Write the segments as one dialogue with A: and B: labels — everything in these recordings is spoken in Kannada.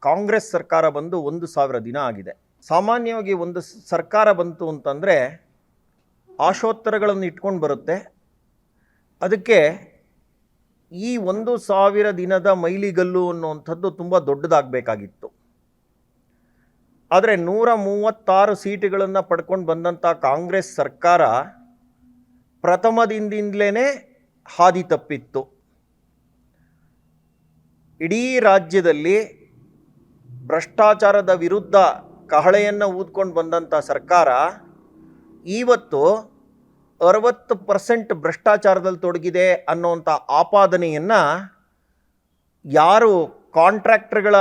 A: ಕಾಂಗ್ರೆಸ್ ಸರ್ಕಾರ ಬಂದು 1,000 ದಿನ ಆಗಿದೆ. ಸಾಮಾನ್ಯವಾಗಿ ಒಂದು ಸರ್ಕಾರ ಬಂತು ಅಂತಂದರೆ ಆಶೋತ್ತರಗಳನ್ನು ಇಟ್ಕೊಂಡು ಬರುತ್ತೆ. ಅದಕ್ಕೆ ಈ 1,000 ದಿನದ ಮೈಲಿಗಲ್ಲು ಅನ್ನುವಂಥದ್ದು ತುಂಬ ದೊಡ್ಡದಾಗಬೇಕಾಗಿತ್ತು. ಆದರೆ 136 ಸೀಟುಗಳನ್ನು ಪಡ್ಕೊಂಡು ಬಂದಂಥ ಕಾಂಗ್ರೆಸ್ ಸರ್ಕಾರ ಪ್ರಥಮ ದಿನದಿಂದಲೇ ಹಾದಿ ತಪ್ಪಿತ್ತು. ಇಡೀ ರಾಜ್ಯದಲ್ಲಿ ಭ್ರಷ್ಟಾಚಾರದ ವಿರುದ್ಧ ಕಹಳೆಯನ್ನು ಊದ್ಕೊಂಡು ಬಂದಂಥ ಸರ್ಕಾರ ಇವತ್ತು 60% ಭ್ರಷ್ಟಾಚಾರದಲ್ಲಿ ತೊಡಗಿದೆ ಅನ್ನೋಂಥ ಆಪಾದನೆಯನ್ನು ಯಾರು ಕಾಂಟ್ರಾಕ್ಟರ್ಗಳ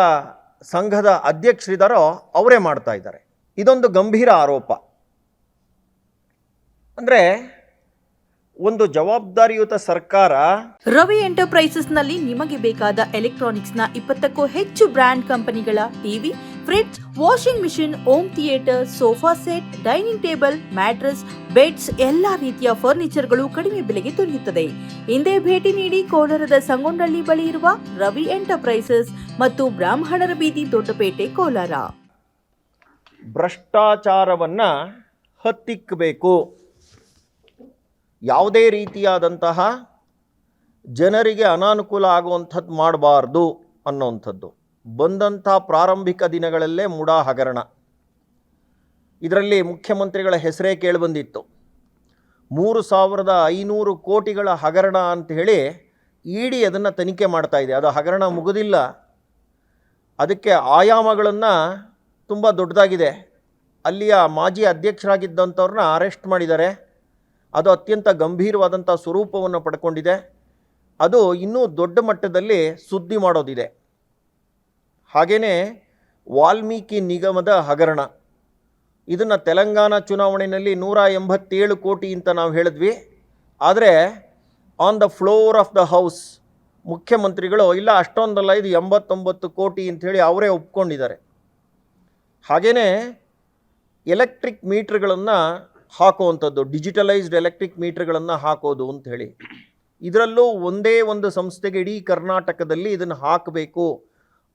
A: ಸಂಘದ ಅಧ್ಯಕ್ಷರಿದ್ದಾರೋ ಅವರೇ ಮಾಡ್ತಾ ಇದ್ದಾರೆ. ಇದೊಂದು ಗಂಭೀರ ಆರೋಪ. ಅಂದರೆ ಒಂದು ಜವಾಬ್ದಾರಿಯುತ ಸರ್ಕಾರ.
B: ರವಿ ಎಂಟರ್ಪ್ರೈಸಸ್ನಲ್ಲಿ ನಿಮಗೆ ಬೇಕಾದ ಎಲೆಕ್ಟ್ರಾನಿಕ್ಸ್ನ 20ಕ್ಕೂ ಹೆಚ್ಚು ಬ್ರ್ಯಾಂಡ್ ಕಂಪನಿಗಳ TV, fridge, washing machine, home theatre, sofa set, dining table, mattress, beds ಎಲ್ಲಾ ರೀತಿಯ ಫರ್ನಿಚರ್ಗಳು ಕಡಿಮೆ ಬೆಲೆಗೆ ದೊರೆಯುತ್ತದೆ. ಹಿಂದೆ ಭೇಟಿ ನೀಡಿ ಕೋಲಾರದ ಸಂಗೊಂಡಳ್ಳಿ ಬಳಿ ಇರುವ ರವಿ ಎಂಟರ್ಪ್ರೈಸಸ್ ಮತ್ತು ಬ್ರಾಹ್ಮಣರ ಬೀದಿ, ದೊಡ್ಡಪೇಟೆ, ಕೋಲಾರ.
A: ಭ್ರಷ್ಟಾಚಾರವನ್ನು ಹತ್ತಿಕ್ಕಬೇಕು, ಯಾವುದೇ ರೀತಿಯಾದಂತಹ ಜನರಿಗೆ ಅನಾನುಕೂಲ ಆಗುವಂಥದ್ದು ಮಾಡಬಾರ್ದು ಅನ್ನೋವಂಥದ್ದು ಬಂದಂಥ ಪ್ರಾರಂಭಿಕ ದಿನಗಳಲ್ಲೇ ಮುಡಾ ಹಗರಣ. ಇದರಲ್ಲಿ ಮುಖ್ಯಮಂತ್ರಿಗಳ ಹೆಸರೇ ಕೇಳಿಬಂದಿತ್ತು. 3,500 ಕೋಟಿಗಳ ಹಗರಣ ಅಂಥೇಳಿ ಇಡಿ ಅದನ್ನು ತನಿಖೆ ಮಾಡ್ತಾ ಇದೆ. ಅದು ಹಗರಣ ಮುಗಿದಿಲ್ಲ, ಅದಕ್ಕೆ ಆಯಾಮಗಳನ್ನು ತುಂಬ ದೊಡ್ಡದಾಗಿದೆ. ಅಲ್ಲಿಯ ಮಾಜಿ ಅಧ್ಯಕ್ಷರಾಗಿದ್ದಂಥವ್ರನ್ನ ಅರೆಸ್ಟ್ ಮಾಡಿದ್ದಾರೆ. ಅದು ಅತ್ಯಂತ ಗಂಭೀರವಾದಂಥ ಸ್ವರೂಪವನ್ನು ಪಡ್ಕೊಂಡಿದೆ. ಅದು ಇನ್ನೂ ದೊಡ್ಡ ಮಟ್ಟದಲ್ಲಿ ಸುದ್ದಿ ಮಾಡೋದಿದೆ. ಹಾಗೆಯೇ ವಾಲ್ಮೀಕಿ ನಿಗಮದ ಹಗರಣ, ಇದನ್ನು ತೆಲಂಗಾಣ ಚುನಾವಣೆಯಲ್ಲಿ 187 ಕೋಟಿ ಅಂತ ನಾವು ಹೇಳಿದ್ವಿ. ಆದರೆ on the floor of the house ಮುಖ್ಯಮಂತ್ರಿಗಳು ಇಲ್ಲ ಅಷ್ಟೊಂದಲ್ಲ, ಇದು 89 ಕೋಟಿ ಅಂಥೇಳಿ ಅವರೇ ಒಪ್ಕೊಂಡಿದ್ದಾರೆ. ಹಾಗೆಯೇ ಎಲೆಕ್ಟ್ರಿಕ್ ಮೀಟ್ರ್ಗಳನ್ನು ಹಾಕುವಂಥದ್ದು, ಡಿಜಿಟಲೈಸ್ಡ್ ಎಲೆಕ್ಟ್ರಿಕ್ ಮೀಟ್ರ್ಗಳನ್ನು ಹಾಕೋದು ಅಂಥೇಳಿ, ಇದರಲ್ಲೂ ಒಂದೇ ಒಂದು ಸಂಸ್ಥೆಗೆ ಇಡೀ ಕರ್ನಾಟಕದಲ್ಲಿ ಇದನ್ನು ಹಾಕಬೇಕು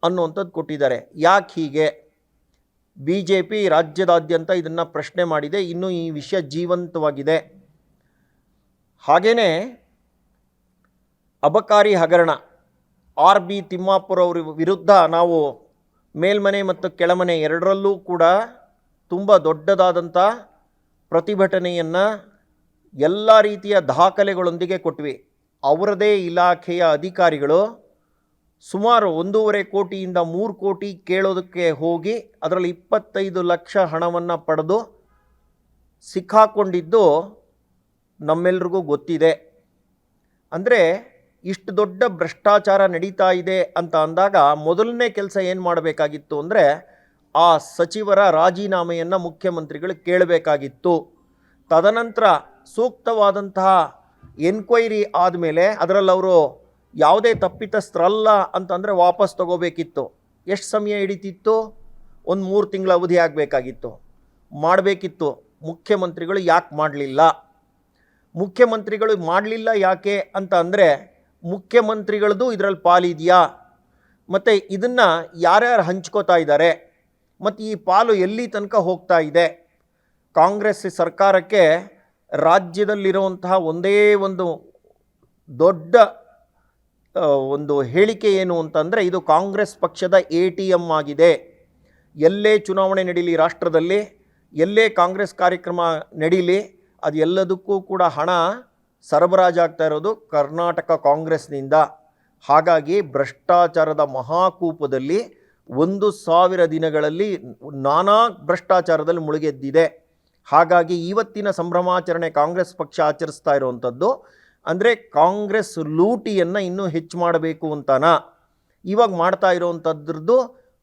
A: ಅನ್ನುವಂಥದ್ದು ಕೊಟ್ಟಿದ್ದಾರೆ. ಯಾಕೆ ಹೀಗೆ? BJP ರಾಜ್ಯದಾದ್ಯಂತ ಇದನ್ನು ಪ್ರಶ್ನೆ ಮಾಡಿದೆ. ಇನ್ನೂ ಈ ವಿಷಯ ಜೀವಂತವಾಗಿದೆ. ಹಾಗೆಯೇ ಅಬಕಾರಿ ಹಗರಣ, RB ತಿಮ್ಮಾಪುರ ಅವರ ವಿರುದ್ಧ ನಾವು ಮೇಲ್ಮನೆ ಮತ್ತು ಕೆಳಮನೆ ಎರಡರಲ್ಲೂ ಕೂಡ ತುಂಬ ದೊಡ್ಡದಾದಂಥ ಪ್ರತಿಭಟನೆಯನ್ನು ಎಲ್ಲ ರೀತಿಯ ದಾಖಲೆಗಳೊಂದಿಗೆ ಕೊಟ್ವಿ. ಅವರದೇ ಇಲಾಖೆಯ ಅಧಿಕಾರಿಗಳು ಸುಮಾರು 1.5 ಕೋಟಿಯಿಂದ 3 ಕೋಟಿ ಕೇಳೋದಕ್ಕೆ ಹೋಗಿ ಅದರಲ್ಲಿ 25 ಲಕ್ಷ ಹಣವನ್ನು ಪಡೆದು ಸಿಕ್ಕಾಕೊಂಡಿದ್ದು ನಮ್ಮೆಲ್ರಿಗೂ ಗೊತ್ತಿದೆ. ಅಂದರೆ ಇಷ್ಟು ದೊಡ್ಡ ಭ್ರಷ್ಟಾಚಾರ ನಡೀತಾ ಇದೆ ಅಂತ ಅಂದಾಗ ಮೊದಲನೇ ಕೆಲಸ ಏನು ಮಾಡಬೇಕಾಗಿತ್ತು ಅಂದರೆ ಆ ಸಚಿವರ ರಾಜೀನಾಮೆಯನ್ನು ಮುಖ್ಯಮಂತ್ರಿಗಳು ಕೇಳಬೇಕಾಗಿತ್ತು. ತದನಂತರ ಸೂಕ್ತವಾದಂತಹ ಎನ್ಕ್ವೈರಿ ಆದಮೇಲೆ ಅದರಲ್ಲಿ ಅವರು ಯಾವುದೇ ತಪ್ಪಿತಸ್ಥರಲ್ಲ ಅಂತಂದರೆ ವಾಪಸ್ ತಗೋಬೇಕಿತ್ತು. ಎಷ್ಟು ಸಮಯ ಹಿಡಿತಿತ್ತು? ಒಂದು 3 ತಿಂಗಳ ಅವಧಿ ಆಗಬೇಕಾಗಿತ್ತು, ಮಾಡಬೇಕಿತ್ತು. ಮುಖ್ಯಮಂತ್ರಿಗಳು ಯಾಕೆ ಮಾಡಲಿಲ್ಲ? ಮುಖ್ಯಮಂತ್ರಿಗಳು ಮಾಡಲಿಲ್ಲ ಯಾಕೆ ಅಂತ ಅಂದರೆ ಮುಖ್ಯಮಂತ್ರಿಗಳದ್ದು ಇದರಲ್ಲಿ ಪಾಲಿದೆಯಾ, ಮತ್ತು ಇದನ್ನು ಯಾರ್ಯಾರು ಹಂಚ್ಕೋತಾ ಇದ್ದಾರೆ, ಮತ್ತು ಈ ಪಾಲು ಎಲ್ಲಿ ತನಕ ಹೋಗ್ತಾ ಇದೆ? ಕಾಂಗ್ರೆಸ್ ಸರ್ಕಾರಕ್ಕೆ ರಾಜ್ಯದಲ್ಲಿರುವಂತಹ ಒಂದೇ ಒಂದು ದೊಡ್ಡ ಒಂದು ಹೇಳಿಕೆ ಏನು ಅಂತಂದರೆ ಇದು ಕಾಂಗ್ರೆಸ್ ಪಕ್ಷದ ATM ಆಗಿದೆ. ಎಲ್ಲೇ ಚುನಾವಣೆ ನಡೀಲಿ ರಾಷ್ಟ್ರದಲ್ಲಿ, ಎಲ್ಲೇ ಕಾಂಗ್ರೆಸ್ ಕಾರ್ಯಕ್ರಮ ನಡೀಲಿ, ಅದು ಎಲ್ಲದಕ್ಕೂ ಕೂಡ ಹಣ ಸರಬರಾಜಾಗ್ತಾ ಇರೋದು ಕರ್ನಾಟಕ ಕಾಂಗ್ರೆಸ್ನಿಂದ. ಹಾಗಾಗಿ ಭ್ರಷ್ಟಾಚಾರದ ಮಹಾಕೂಪದಲ್ಲಿ 1,000 ದಿನಗಳಲ್ಲಿ ನಾನಾ ಭ್ರಷ್ಟಾಚಾರದಲ್ಲಿ ಮುಳುಗೆದ್ದಿದೆ. ಹಾಗಾಗಿ ಇವತ್ತಿನ ಸಂಭ್ರಮಾಚರಣೆ ಕಾಂಗ್ರೆಸ್ ಪಕ್ಷ ಆಚರಿಸ್ತಾ ಇರುವಂಥದ್ದು ಅಂದರೆ ಕಾಂಗ್ರೆಸ್ ಲೂಟಿಯನ್ನು ಇನ್ನೂ ಹೆಚ್ಚು ಮಾಡಬೇಕು ಅಂತಾನ, ಇವಾಗ ಮಾಡ್ತಾ ಇರೋವಂಥದ್ರದ್ದು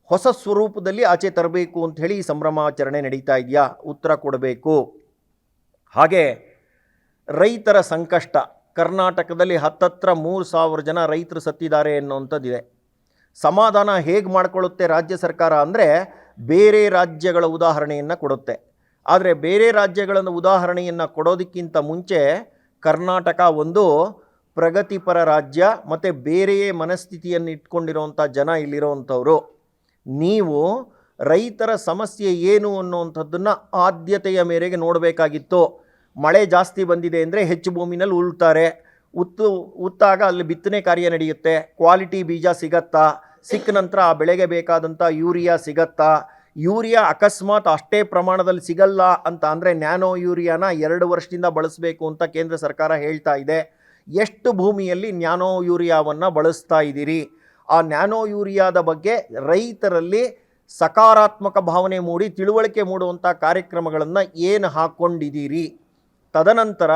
A: ಹೊಸ ಸ್ವರೂಪದಲ್ಲಿ ಆಚೆ ತರಬೇಕು ಅಂತ ಹೇಳಿ ಈ ಸಂಭ್ರಮಾಚರಣೆ ನಡೀತಾ ಇದೆಯಾ? ಉತ್ತರ ಕೊಡಬೇಕು. ಹಾಗೆ ರೈತರ ಸಂಕಷ್ಟ, ಕರ್ನಾಟಕದಲ್ಲಿ ಹತ್ತತ್ರ 3,000 ಜನ ರೈತರು ಸತ್ತಿದ್ದಾರೆ ಅನ್ನೋವಂಥದ್ದಿದೆ. ಸಮಾಧಾನ ಹೇಗೆ ಮಾಡಿಕೊಳ್ಳುತ್ತೆ ರಾಜ್ಯ ಸರ್ಕಾರ ಅಂದರೆ ಬೇರೆ ರಾಜ್ಯಗಳ ಉದಾಹರಣೆಯನ್ನು ಕೊಡುತ್ತೆ. ಆದರೆ ಬೇರೆ ರಾಜ್ಯಗಳನ್ನು ಉದಾಹರಣೆಯನ್ನು ಕೊಡೋದಕ್ಕಿಂತ ಮುಂಚೆ ಕರ್ನಾಟಕ ಒಂದು ಪ್ರಗತಿಪರ ರಾಜ್ಯ ಮತ್ತು ಬೇರೆಯೇ ಮನಸ್ಥಿತಿಯನ್ನು ಇಟ್ಕೊಂಡಿರೋವಂಥ ಜನ ಇಲ್ಲಿರೋವಂಥವ್ರು. ನೀವು ರೈತರ ಸಮಸ್ಯೆ ಏನು ಅನ್ನುವಂಥದ್ದನ್ನು ಆದ್ಯತೆಯ ಮೇರೆಗೆ ನೋಡಬೇಕಾಗಿತ್ತು. ಮಳೆ ಜಾಸ್ತಿ ಬಂದಿದೆ ಅಂದರೆ ಹೆಚ್ಚು ಭೂಮಿನಲ್ಲಿ ಉಳ್ತಾರೆ, ಉತ್ತಾಗ ಅಲ್ಲಿ ಬಿತ್ತನೆ ಕಾರ್ಯ ನಡೆಯುತ್ತೆ, ಕ್ವಾಲಿಟಿ ಬೀಜ ಸಿಗತ್ತಾ, ಸಿಕ್ಕ ನಂತರ ಆ ಬೆಳೆಗೆ ಬೇಕಾದಂಥ ಯೂರಿಯಾ ಸಿಗತ್ತಾ, ಯೂರಿಯಾ ಅಕಸ್ಮಾತ್ ಅಷ್ಟೇ ಪ್ರಮಾಣದಲ್ಲಿ ಸಿಗಲ್ಲ ಅಂತ ಅಂದರೆ ನ್ಯಾನೋ ಯೂರಿಯಾನ 2 ವರ್ಷದಿಂದ ಬಳಸಬೇಕು ಅಂತ ಕೇಂದ್ರ ಸರ್ಕಾರ ಹೇಳ್ತಾ ಇದೆ. ಎಷ್ಟು ಭೂಮಿಯಲ್ಲಿ ನ್ಯಾನೋ ಯೂರಿಯಾವನ್ನು ಬಳಸ್ತಾ ಇದ್ದೀರಿ? ಆ ನ್ಯಾನೋ ಯೂರಿಯಾದ ಬಗ್ಗೆ ರೈತರಲ್ಲಿ ಸಕಾರಾತ್ಮಕ ಭಾವನೆ ಮೂಡಿ ತಿಳುವಳಿಕೆ ಮೂಡುವಂಥ ಕಾರ್ಯಕ್ರಮಗಳನ್ನು ಏನು ಹಾಕ್ಕೊಂಡಿದ್ದೀರಿ? ತದನಂತರ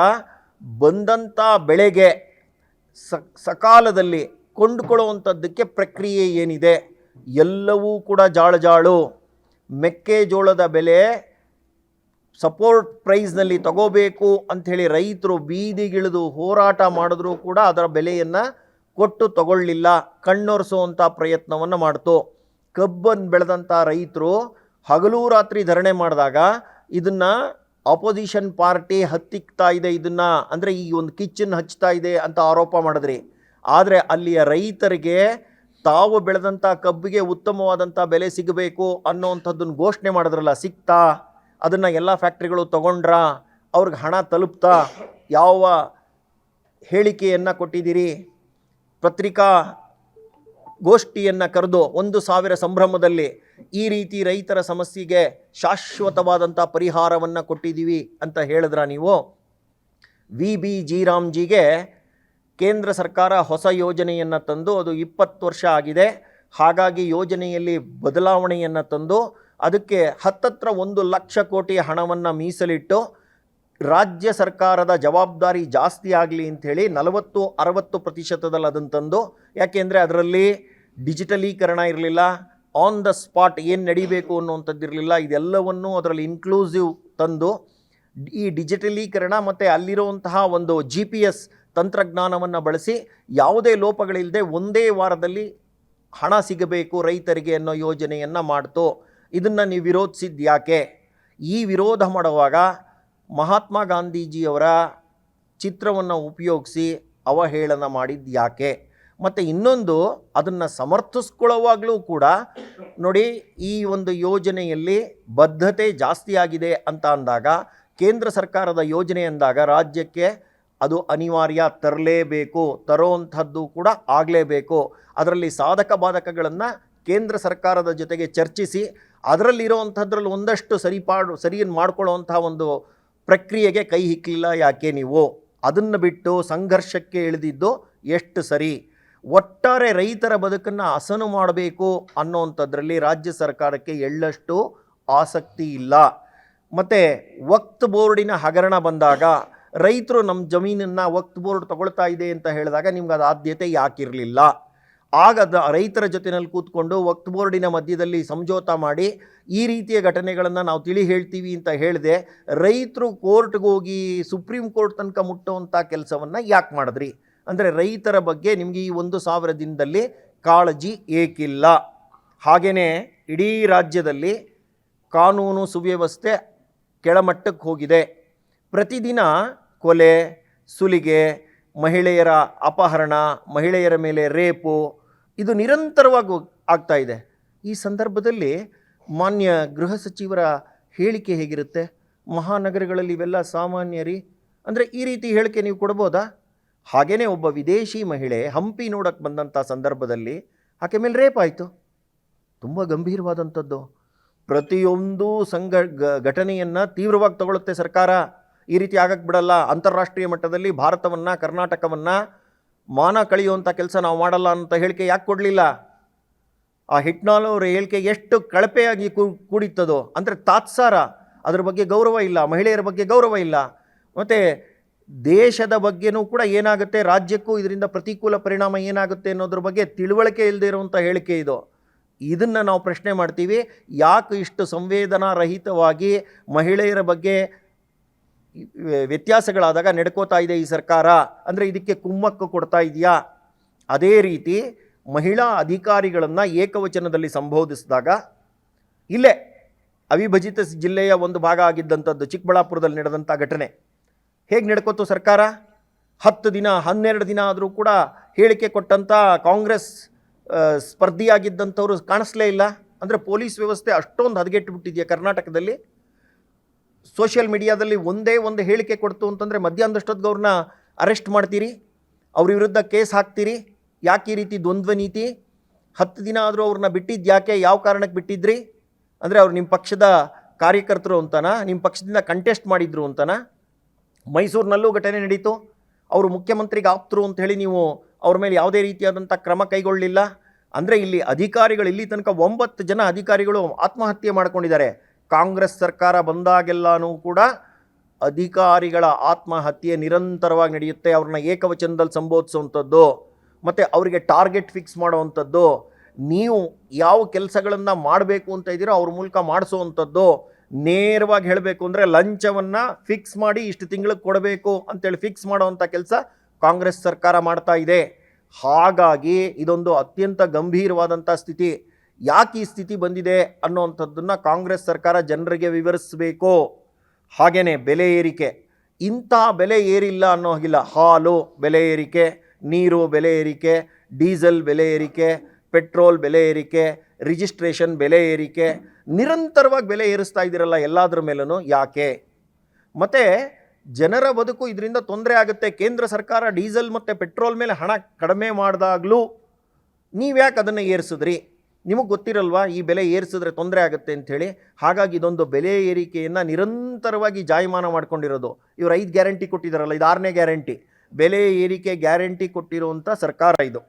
A: ಬಂದಂಥ ಬೆಳೆಗೆ ಸಕಾಲದಲ್ಲಿ ಕೊಂಡುಕೊಳ್ಳುವಂಥದ್ದಕ್ಕೆ ಪ್ರಕ್ರಿಯೆ ಏನಿದೆ? ಎಲ್ಲವೂ ಕೂಡ ಜಾಳು. ಮೆಕ್ಕೆಜೋಳದ ಬೆಲೆ ಸಪೋರ್ಟ್ ಪ್ರೈಸ್ನಲ್ಲಿ ತಗೋಬೇಕು ಅಂಥೇಳಿ ರೈತರು ಬೀದಿಗಿಳಿದು ಹೋರಾಟ ಮಾಡಿದ್ರೂ ಕೂಡ ಅದರ ಬೆಲೆಯನ್ನು ಕೊಟ್ಟು ತಗೊಳ್ಳಿಲ್ಲ, ಕಣ್ಣೊರೆಸುವಂಥ ಪ್ರಯತ್ನವನ್ನು ಮಾಡ್ತು. ಕಬ್ಬನ್ನು ಬೆಳೆದಂಥ ರೈತರು ಹಗಲು ರಾತ್ರಿ ಧರಣಿ ಮಾಡಿದಾಗ ಇದನ್ನು ಅಪೋಸಿಷನ್ ಪಾರ್ಟಿ ಹತ್ತಿಕ್ತಾ ಇದೆ, ಇದನ್ನು ಅಂದರೆ ಈ ಒಂದು ಕಿಚ್ಚನ್ನು ಹಚ್ತಾ ಇದೆ ಅಂತ ಆರೋಪ ಮಾಡಿದ್ರಿ. ಆದರೆ ಅಲ್ಲಿಯ ರೈತರಿಗೆ ತಾವು ಬೆಳೆದಂಥ ಕಬ್ಬಿಗೆ ಉತ್ತಮವಾದಂಥ ಬೆಲೆ ಸಿಗಬೇಕು ಅನ್ನೋವಂಥದ್ದನ್ನು ಘೋಷಣೆ ಮಾಡಿದ್ರಲ್ಲ, ಸಿಕ್ತಾ? ಅದನ್ನು ಎಲ್ಲ ಫ್ಯಾಕ್ಟ್ರಿಗಳು ತಗೊಂಡ್ರಾ? ಅವ್ರಿಗೆ ಹಣ ತಲುಪ್ತಾ? ಯಾವ ಹೇಳಿಕೆಯನ್ನು ಕೊಟ್ಟಿದ್ದೀರಿ? ಪತ್ರಿಕಾ ಗೋಷ್ಠಿಯನ್ನು ಕರೆದು 1,000 ಸಂಭ್ರಮದಲ್ಲಿ ಈ ರೀತಿ ರೈತರ ಸಮಸ್ಯೆಗೆ ಶಾಶ್ವತವಾದಂಥ ಪರಿಹಾರವನ್ನು ಕೊಟ್ಟಿದ್ದೀವಿ ಅಂತ ಹೇಳಿದ್ರ ನೀವು? ವಿ ಜಿ ರಾಮ್ಜಿಗೆ ಕೇಂದ್ರ ಸರ್ಕಾರ ಹೊಸ ಯೋಜನೆಯನ್ನು ತಂದು ಅದು 20 ವರ್ಷ ಆಗಿದೆ. ಹಾಗಾಗಿ ಯೋಜನೆಯಲ್ಲಿ ಬದಲಾವಣೆಯನ್ನು ತಂದು ಅದಕ್ಕೆ ಹತ್ತತ್ರ 1 ಲಕ್ಷ ಕೋಟಿ ಹಣವನ್ನು ಮೀಸಲಿಟ್ಟು ರಾಜ್ಯ ಸರ್ಕಾರದ ಜವಾಬ್ದಾರಿ ಜಾಸ್ತಿ ಆಗಲಿ ಅಂಥೇಳಿ 40-60% ಅದನ್ನು ತಂದು, ಯಾಕೆಂದರೆ ಅದರಲ್ಲಿ ಡಿಜಿಟಲೀಕರಣ ಇರಲಿಲ್ಲ, ಆನ್ ದ ಸ್ಪಾಟ್ ಏನು ನಡಿಬೇಕು ಅನ್ನುವಂಥದ್ದು ಇರಲಿಲ್ಲ. ಇದೆಲ್ಲವನ್ನೂ ಅದರಲ್ಲಿ ಇನ್ಕ್ಲೂಸಿವ್ ತಂದು ಈ ಡಿಜಿಟಲೀಕರಣ ಮತ್ತು ಅಲ್ಲಿರುವಂತಹ ಒಂದು GPS ತಂತ್ರಜ್ಞಾನವನ್ನು ಬಳಸಿ ಯಾವುದೇ ಲೋಪಗಳಿಲ್ಲದೆ ಒಂದೇ ವಾರದಲ್ಲಿ ಹಣ ಸಿಗಬೇಕು ರೈತರಿಗೆ ಅನ್ನೋ ಯೋಜನೆಯನ್ನು ಮಾಡ್ತು. ಇದನ್ನು ನೀವು ವಿರೋಧಿಸಿದ್ದು ಯಾಕೆ? ಈ ವಿರೋಧ ಮಾಡುವಾಗ ಮಹಾತ್ಮ ಗಾಂಧೀಜಿಯವರ ಚಿತ್ರವನ್ನು ಉಪಯೋಗಿಸಿ ಅವಹೇಳನ ಮಾಡಿದ್ದು ಯಾಕೆ? ಮತ್ತು ಇನ್ನೊಂದು, ಅದನ್ನು ಸಮರ್ಥಿಸ್ಕೊಳ್ಳೋವಾಗಲೂ ಕೂಡ ನೋಡಿ, ಈ ಒಂದು ಯೋಜನೆಯಲ್ಲಿ ಬದ್ಧತೆ ಜಾಸ್ತಿ ಆಗಿದೆ ಅಂತ ಅಂದಾಗ, ಕೇಂದ್ರ ಸರ್ಕಾರದ ಯೋಜನೆ ಅಂದಾಗ ರಾಜ್ಯಕ್ಕೆ ಅದು ಅನಿವಾರ್ಯ, ತರಲೇಬೇಕು, ತರೋವಂಥದ್ದು ಕೂಡ ಆಗಲೇಬೇಕು. ಅದರಲ್ಲಿ ಸಾಧಕ ಬಾಧಕಗಳನ್ನು ಕೇಂದ್ರ ಸರ್ಕಾರದ ಜೊತೆಗೆ ಚರ್ಚಿಸಿ ಅದರಲ್ಲಿರೋವಂಥದ್ರಲ್ಲಿ ಒಂದಷ್ಟು ಸರಿಯನ್ನು ಮಾಡ್ಕೊಳ್ಳೋವಂಥ ಒಂದು ಪ್ರಕ್ರಿಯೆಗೆ ಕೈ ಹಿಕ್ಕಲಿಲ್ಲ ಯಾಕೆ ನೀವು? ಅದನ್ನು ಬಿಟ್ಟು ಸಂಘರ್ಷಕ್ಕೆ ಇಳಿದಿದ್ದು ಎಷ್ಟು ಸರಿ? ಒಟ್ಟಾರೆ ರೈತರ ಬದುಕನ್ನು ಹಸನು ಮಾಡಬೇಕು ಅನ್ನೋವಂಥದ್ರಲ್ಲಿ ರಾಜ್ಯ ಸರ್ಕಾರಕ್ಕೆ ಎಳ್ಳಷ್ಟು ಆಸಕ್ತಿ ಇಲ್ಲ. ಮತ್ತು ವಕ್ತ್ ಬೋರ್ಡಿನ ಹಗರಣ ಬಂದಾಗ ರೈತರು ನಮ್ಮ ಜಮೀನನ್ನು ವಕ್ತ್ ಬೋರ್ಡ್ ತಗೊಳ್ತಾ ಇದೆ ಅಂತ ಹೇಳಿದಾಗ ನಿಮ್ಗೆ ಅದು ಆದ್ಯತೆ ಯಾಕಿರಲಿಲ್ಲ? ಆಗ ರೈತರ ಜೊತೆಯಲ್ಲಿ ಕೂತ್ಕೊಂಡು ವಕ್ತ್ ಬೋರ್ಡಿನ ಮಧ್ಯದಲ್ಲಿ ಸಮझौता ಮಾಡಿ ಈ ರೀತಿಯ ಘಟನೆಗಳನ್ನು ನಾವು ತಿಳಿ ಹೇಳ್ತೀವಿ ಅಂತ ಹೇಳಿದೆ. ರೈತರು ಕೋರ್ಟ್ಗೆ ಹೋಗಿ ಸುಪ್ರೀಂ ಕೋರ್ಟ್ ತನಕ ಮುಟ್ಟುವಂಥ ಕೆಲಸವನ್ನು ಯಾಕೆ ಮಾಡಿದ್ರಿ? ಅಂದರೆ ರೈತರ ಬಗ್ಗೆ ನಿಮಗೆ ಈ 1,000 ದಿನದಲ್ಲಿ ಕಾಳಜಿ ಏಕಿಲ್ಲ? ಹಾಗೆಯೇ ಇಡೀ ರಾಜ್ಯದಲ್ಲಿ ಕಾನೂನು ಸುವ್ಯವಸ್ಥೆ ಕೆಳಮಟ್ಟಕ್ಕೆ ಹೋಗಿದೆ. ಪ್ರತಿದಿನ ಕೊಲೆ, ಸುಲಿಗೆ, ಮಹಿಳೆಯರ ಅಪಹರಣ, ಮಹಿಳೆಯರ ಮೇಲೆ ರೇಪು, ಇದು ನಿರಂತರವಾಗಿ ಆಗ್ತಾ ಇದೆ. ಈ ಸಂದರ್ಭದಲ್ಲಿ ಮಾನ್ಯ ಗೃಹ ಸಚಿವರ ಹೇಳಿಕೆ ಹೇಗಿರುತ್ತೆ? ಮಹಾನಗರಗಳಲ್ಲಿ ಇವೆಲ್ಲ ಸಾಮಾನ್ಯರಿ ಅಂದರೆ ಈ ರೀತಿ ಹೇಳಿಕೆ ನೀವು ಕೊಡ್ಬೋದಾ? ಹಾಗೆಯೇ ಒಬ್ಬ ವಿದೇಶಿ ಮಹಿಳೆ ಹಂಪಿ ನೋಡೋಕ್ಕೆ ಬಂದಂಥ ಸಂದರ್ಭದಲ್ಲಿ ಆಕೆ ಮೇಲೆ ರೇಪ್ ಆಯಿತು. ತುಂಬ ಗಂಭೀರವಾದಂಥದ್ದು. ಪ್ರತಿಯೊಂದು ಘಟನೆಯನ್ನು ತೀವ್ರವಾಗಿ ತಗೊಳ್ಳುತ್ತೆ ಸರ್ಕಾರ. ಈ ರೀತಿ ಆಗಕ್ಕೆ ಬಿಡಲ್ಲ. ಅಂತಾರಾಷ್ಟ್ರೀಯ ಮಟ್ಟದಲ್ಲಿ ಭಾರತವನ್ನು, ಕರ್ನಾಟಕವನ್ನು ಮಾನ ಕಳೆಯುವಂಥ ಕೆಲಸ ನಾವು ಮಾಡಲ್ಲ ಅಂತ ಹೇಳಿಕೆ ಯಾಕೆ ಕೊಡಲಿಲ್ಲ? ಆ ಹಿಟ್ನಾಲ್ ಅವರ ಹೇಳಿಕೆ ಎಷ್ಟು ಕಳಪೆಯಾಗಿ ಕೂಡಿತ್ತದೋ, ಅಂದರೆ ತಾತ್ಸಾರ. ಅದ್ರ ಬಗ್ಗೆ ಗೌರವ ಇಲ್ಲ, ಮಹಿಳೆಯರ ಬಗ್ಗೆ ಗೌರವ ಇಲ್ಲ. ಮತ್ತು ದೇಶದ ಬಗ್ಗೆನೂ ಕೂಡ ಏನಾಗುತ್ತೆ, ರಾಜ್ಯಕ್ಕೂ ಇದರಿಂದ ಪ್ರತಿಕೂಲ ಪರಿಣಾಮ ಏನಾಗುತ್ತೆ ಅನ್ನೋದ್ರ ಬಗ್ಗೆ ತಿಳುವಳಿಕೆ ಇಲ್ಲದೆ ಇರುವಂಥ ಹೇಳಿಕೆ ಇದು. ಇದನ್ನು ನಾವು ಪ್ರಶ್ನೆ ಮಾಡ್ತೀವಿ, ಯಾಕೆ ಇಷ್ಟು ಸಂವೇದನಾರಹಿತವಾಗಿ ಮಹಿಳೆಯರ ಬಗ್ಗೆ ವ್ಯತ್ಯಾಸಗಳಾದಾಗ ನಡ್ಕೋತಾ ಇದೆ ಈ ಸರ್ಕಾರ? ಅಂದರೆ ಇದಕ್ಕೆ ಕುಮ್ಮಕ್ಕು ಕೊಡ್ತಾ ಇದೆಯಾ? ಅದೇ ರೀತಿ ಮಹಿಳಾ ಅಧಿಕಾರಿಗಳನ್ನು ಏಕವಚನದಲ್ಲಿ ಸಂಬೋಧಿಸಿದಾಗ, ಇಲ್ಲೇ ಅವಿಭಜಿತ ಜಿಲ್ಲೆಯ ಒಂದು ಭಾಗ ಆಗಿದ್ದಂಥದ್ದು ಚಿಕ್ಕಬಳ್ಳಾಪುರದಲ್ಲಿ ನಡೆದಂಥ ಘಟನೆ ಹೇಗೆ ನಡ್ಕೋತು ಸರ್ಕಾರ? 10 ದಿನ 12 ದಿನ ಆದರೂ ಕೂಡ ಹೇಳಿಕೆ ಕೊಟ್ಟಂಥ ಕಾಂಗ್ರೆಸ್ ಸ್ಪರ್ಧಿಯಾಗಿದ್ದಂಥವ್ರು ಕಾಣಿಸ್ಲೇ ಇಲ್ಲ. ಅಂದರೆ ಪೊಲೀಸ್ ವ್ಯವಸ್ಥೆ ಅಷ್ಟೊಂದು ಹದಗೆಟ್ಟು ಬಿಟ್ಟಿದೆಯಾ ಕರ್ನಾಟಕದಲ್ಲಿ? ಸೋಷಿಯಲ್ ಮೀಡಿಯಾದಲ್ಲಿ ಒಂದೇ ಒಂದು ಹೇಳಿಕೆ ಕೊಡ್ತು ಅಂತಂದರೆ ಮಧ್ಯಾಹ್ನದಷ್ಟೊತ್ತಿಗೆ ಅವ್ರನ್ನ ಅರೆಸ್ಟ್ ಮಾಡ್ತೀರಿ, ಅವ್ರ ವಿರುದ್ಧ ಕೇಸ್ ಹಾಕ್ತೀರಿ. ಯಾಕೆ ಈ ರೀತಿ ದ್ವಂದ್ವ ನೀತಿ? 10 ದಿನ ಆದರೂ ಅವ್ರನ್ನ ಬಿಟ್ಟಿದ್ದು ಯಾಕೆ? ಯಾವ ಕಾರಣಕ್ಕೆ ಬಿಟ್ಟಿದ್ರಿ? ಅಂದರೆ ಅವ್ರು ನಿಮ್ಮ ಪಕ್ಷದ ಕಾರ್ಯಕರ್ತರು ಅಂತನಾ? ನಿಮ್ಮ ಪಕ್ಷದಿಂದ ಕಂಟೆಸ್ಟ್ ಮಾಡಿದ್ರು ಅಂತನಾ? ಮೈಸೂರಿನಲ್ಲೂ ಘಟನೆ ನಡೀತು, ಅವರು ಮುಖ್ಯಮಂತ್ರಿಗೆ ಆಪ್ತರು ಅಂತ ಹೇಳಿ ನೀವು ಅವ್ರ ಮೇಲೆ ಯಾವುದೇ ರೀತಿಯಾದಂಥ ಕ್ರಮ ಕೈಗೊಳ್ಳಲಿಲ್ಲ. ಅಂದರೆ ಇಲ್ಲಿ ಅಧಿಕಾರಿಗಳು, ಇಲ್ಲಿ ತನಕ 9 ಜನ ಅಧಿಕಾರಿಗಳು ಆತ್ಮಹತ್ಯೆ ಮಾಡ್ಕೊಂಡಿದ್ದಾರೆ. ಕಾಂಗ್ರೆಸ್ ಸರ್ಕಾರ ಬಂದಾಗೆಲ್ಲನೂ ಕೂಡ ಅಧಿಕಾರಿಗಳ ಆತ್ಮಹತ್ಯೆ ನಿರಂತರವಾಗಿ ನಡೆಯುತ್ತೆ. ಅವ್ರನ್ನ ಏಕವಚನದಲ್ಲಿ ಸಂಬೋಧಿಸುವಂಥದ್ದು ಮತ್ತು ಅವರಿಗೆ ಟಾರ್ಗೆಟ್ ಫಿಕ್ಸ್ ಮಾಡುವಂಥದ್ದು, ನೀವು ಯಾವ ಕೆಲಸಗಳನ್ನು ಮಾಡಬೇಕು ಅಂತ ಇದ್ದೀರೋ ಅವ್ರ ಮೂಲಕ ಮಾಡಿಸುವಂಥದ್ದು. ನೇರವಾಗಿ ಹೇಳಬೇಕು ಅಂದರೆ ಲಂಚವನ್ನು ಫಿಕ್ಸ್ ಮಾಡಿ ಇಷ್ಟು ತಿಂಗಳಿಗೆ ಕೊಡಬೇಕು ಅಂತೇಳಿ ಫಿಕ್ಸ್ ಮಾಡುವಂಥ ಕೆಲಸ ಕಾಂಗ್ರೆಸ್ ಸರ್ಕಾರ ಮಾಡ್ತಾ ಇದೆ. ಹಾಗಾಗಿ ಇದೊಂದು ಅತ್ಯಂತ ಗಂಭೀರವಾದಂಥ ಸ್ಥಿತಿ. ಯಾಕೆ ಈ ಸ್ಥಿತಿ ಬಂದಿದೆ ಅನ್ನೋವಂಥದ್ದನ್ನು ಕಾಂಗ್ರೆಸ್ ಸರ್ಕಾರ ಜನರಿಗೆ ವಿವರಿಸಬೇಕು. ಹಾಗೆಯೇ ಬೆಲೆ ಏರಿಕೆ, ಇಂಥ ಬೆಲೆ ಏರಿಲ್ಲ ಅನ್ನೋ ಹಾಗಿಲ್ಲ. ಹಾಲು ಬೆಲೆ ಏರಿಕೆ, ನೀರು ಬೆಲೆ ಏರಿಕೆ, ಡೀಸೆಲ್ ಬೆಲೆ ಏರಿಕೆ, ಪೆಟ್ರೋಲ್ ಬೆಲೆ ಏರಿಕೆ, ರಿಜಿಸ್ಟ್ರೇಷನ್ ಬೆಲೆ ಏರಿಕೆ, ನಿರಂತರವಾಗಿ ಬೆಲೆ ಏರಿಸ್ತಾ ಇದ್ದೀರಲ್ಲ ಎಲ್ಲದರ ಮೇಲೂ. ಯಾಕೆ? ಮತ್ತು ಜನರ ಬದುಕು ಇದರಿಂದ ತೊಂದರೆ ಆಗುತ್ತೆ. ಕೇಂದ್ರ ಸರ್ಕಾರ ಡೀಸೆಲ್ ಮತ್ತು ಪೆಟ್ರೋಲ್ ಮೇಲೆ ಹಣ ಕಡಿಮೆ ಮಾಡಿದಾಗಲೂ ನೀವ್ಯಾಕೆ ಅದನ್ನು ಏರಿಸಿದ್ರಿ? ನಿಮಗೆ ಗೊತ್ತಿರಲ್ವಾ ಈ ಬೆಲೆ ಏರಿಸಿದ್ರೆ ತೊಂದರೆ ಆಗುತ್ತೆ ಅಂಥೇಳಿ? ಹಾಗಾಗಿ ಇದೊಂದು ಬೆಲೆ ಏರಿಕೆಯನ್ನು ನಿರಂತರವಾಗಿ ಜಾಯಮಾನ ಮಾಡ್ಕೊಂಡಿರೋದು. ಇವರು 5 ಗ್ಯಾರಂಟಿ ಕೊಟ್ಟಿದ್ದಾರಲ್ಲ, ಇದು 6ನೇ ಗ್ಯಾರಂಟಿ. ಬೆಲೆ ಏರಿಕೆ ಗ್ಯಾರಂಟಿ ಕೊಟ್ಟಿರುವಂಥ ಸರ್ಕಾರ ಇದು.